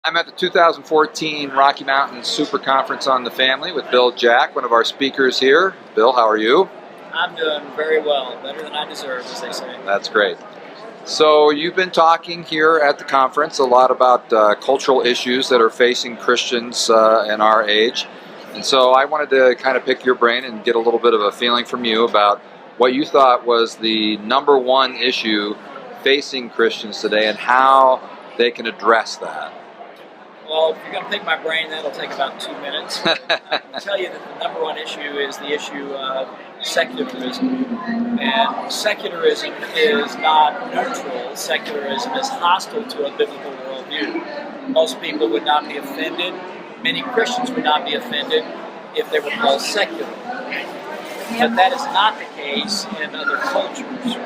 I'm at the 2014 Rocky Mountain Super Conference on the Family with Bill Jack, one of our speakers here. Bill, how are you? I'm doing very well, better than I deserve, as they say. That's great. So you've been talking here at the conference a lot about cultural issues that are facing Christians in our age. And so I wanted to kind of pick your brain and get a little bit of a feeling from you about what you thought was the number one issue facing Christians today and how they can address that. Well, if you're going to pick my brain, that'll take about 2 minutes. I can tell you that the number one issue is the issue of secularism. And secularism is not neutral. Secularism is hostile to a biblical worldview. Most people would not be offended, many Christians would not be offended if they were called secular. But that is not the case in other cultures.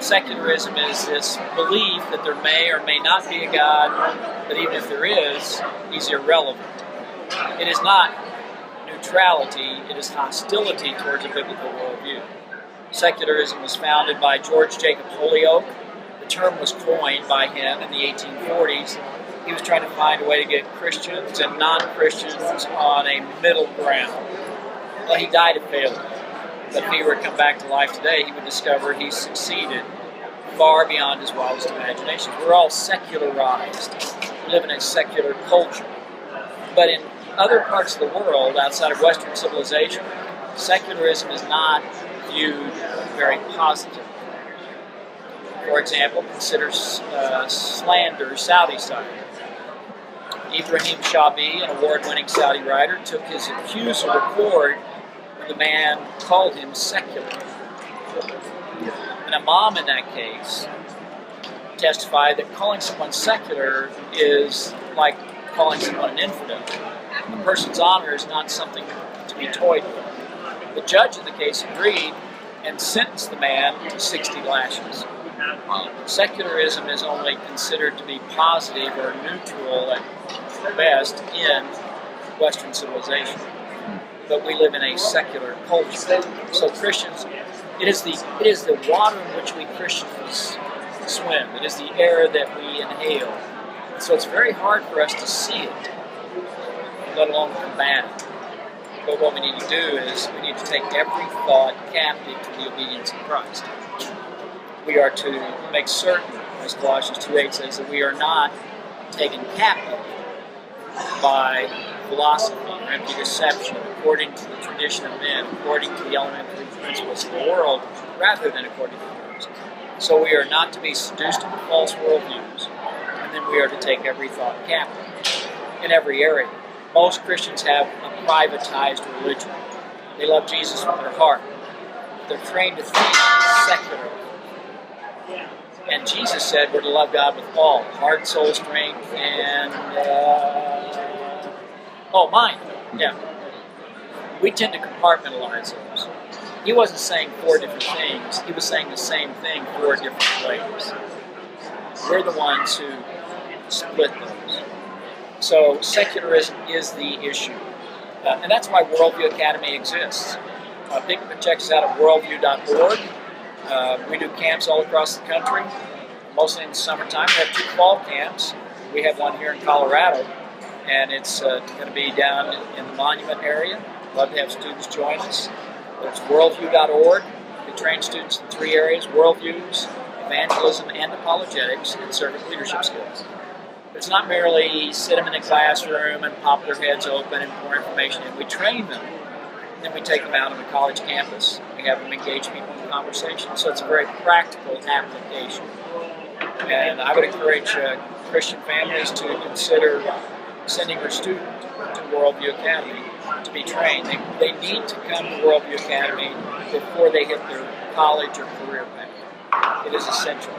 Secularism is this belief that there may or may not be a God, but even if there is, he's irrelevant. It is not neutrality, it is hostility towards a biblical worldview. Secularism was founded by George Jacob Holyoake. The term was coined by him in the 1840s. He was trying to find a way to get Christians and non-Christians on a middle ground. Well, he died of failure. But if he were to come back to life today, he would discover he succeeded far beyond his wildest imaginations. We're all secularized. We live in a secular culture. But in other parts of the world, outside of Western civilization, secularism is not viewed very positively. For example, consider slander Saudi side. Ibrahim Shabi, an award-winning Saudi writer, took his accuser to court when the man called him secular. An imam in that case testified that calling someone secular is like calling someone an infidel. A person's honor is not something to be toyed with. The judge in the case agreed and sentenced the man to 60 lashes. Secularism is only considered to be positive or neutral at best in Western civilization. But we live in a secular culture. So Christians, it is the water in which we Christians swim. It is the air that we inhale. So it's very hard for us to see it, let alone combat it. But what we need to do is we need to take every thought captive to the obedience of Christ. We are to make certain, as Colossians 2:8 says, that we are not taken captive by philosophy or empty deception, according to the tradition of men, according to the elementary principles of the world, rather than according to yours. So we are not to be seduced into false worldviews, and then we are to take every thought captive in every area. Most Christians have a privatized religion. They love Jesus from their heart. They're trained to think secularly. And Jesus said we're to love God with all heart, soul, strength, and mind. Yeah. We tend to compartmentalize those. He wasn't saying 4 different things. He was saying the same thing 4 different ways. We're the ones who split those. So secularism is the issue. And that's why Worldview Academy exists. People can check us out at worldview.org. We do camps all across the country, mostly in the summertime. We have 2 fall camps. We have one here in Colorado, and it's going to be down in the Monument area. Love to have students join us. There's worldview.org. We train students in 3 areas: worldviews, evangelism, and apologetics, and servant leadership skills. It's not merely sit them in a classroom and pop their heads open and pour information in. We train them. Then we take them out on the college campus. We have them engage people in conversation. So it's a very practical application. And I would encourage Christian families to consider sending their student to Worldview Academy to be trained. They need to come to Worldview Academy before they hit their college or career path. It is essential.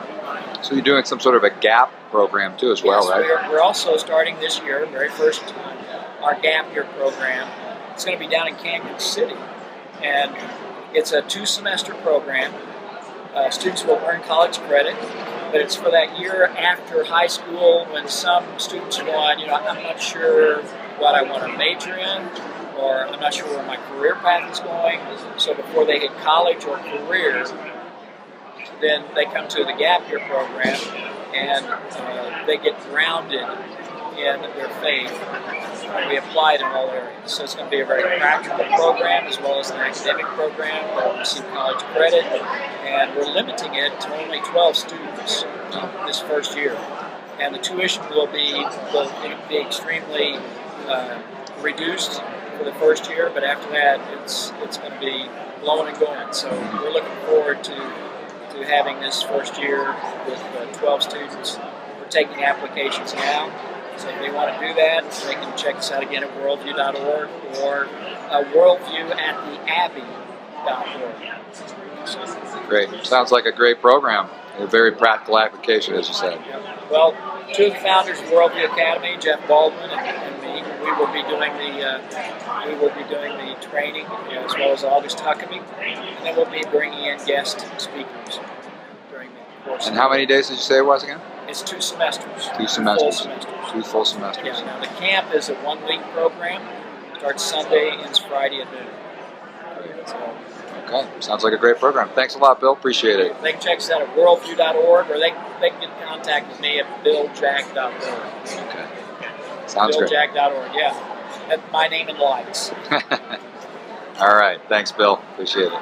So you're doing some sort of a GAP program too as well, yes, right? We're also starting this year, very first time, our GAP Year program. It's going to be down in Kansas City, and it's a 2-semester program. Students will earn college credit, but it's for that year after high school when some students are going, I'm not sure what I want to major in, or I'm not sure where my career path is going. So before they hit college or career, then they come to the Gap Year program, and they get grounded in their faith, and we apply it in all areas. So it's going to be a very practical program as well as an academic program that will receive college credit, and we're limiting it to only 12 students this first year. And the tuition will be extremely reduced for the first year, but after that it's going to be blowing and going. So we're looking forward to having this first year with 12 students. We're taking applications now, so if they want to do that, they can check us out again at worldview.org or worldview@theabbey.org. So, Great. Sounds like a great program. A very practical application, as you said. yeah. Well, two of the founders of Worldview Academy, Jeff Baldwin and me, we will be doing the training, as well as August Huckabee, and then we'll be bringing in guest speakers during the course. And how many days did you say it was again? It's 2 semesters. 2 semesters. Full semesters. 2 full semesters. Yeah. Now the camp is a 1-week program. Starts Sunday, ends Friday at noon. So, Okay, sounds like a great program. Thanks a lot, Bill. Appreciate it. they can check us out at worldview.org, or they can get in contact with me at billjack.org. Okay. Sounds great. Billjack.org, yeah. That's my name in lights. All right. Thanks, Bill. Appreciate it.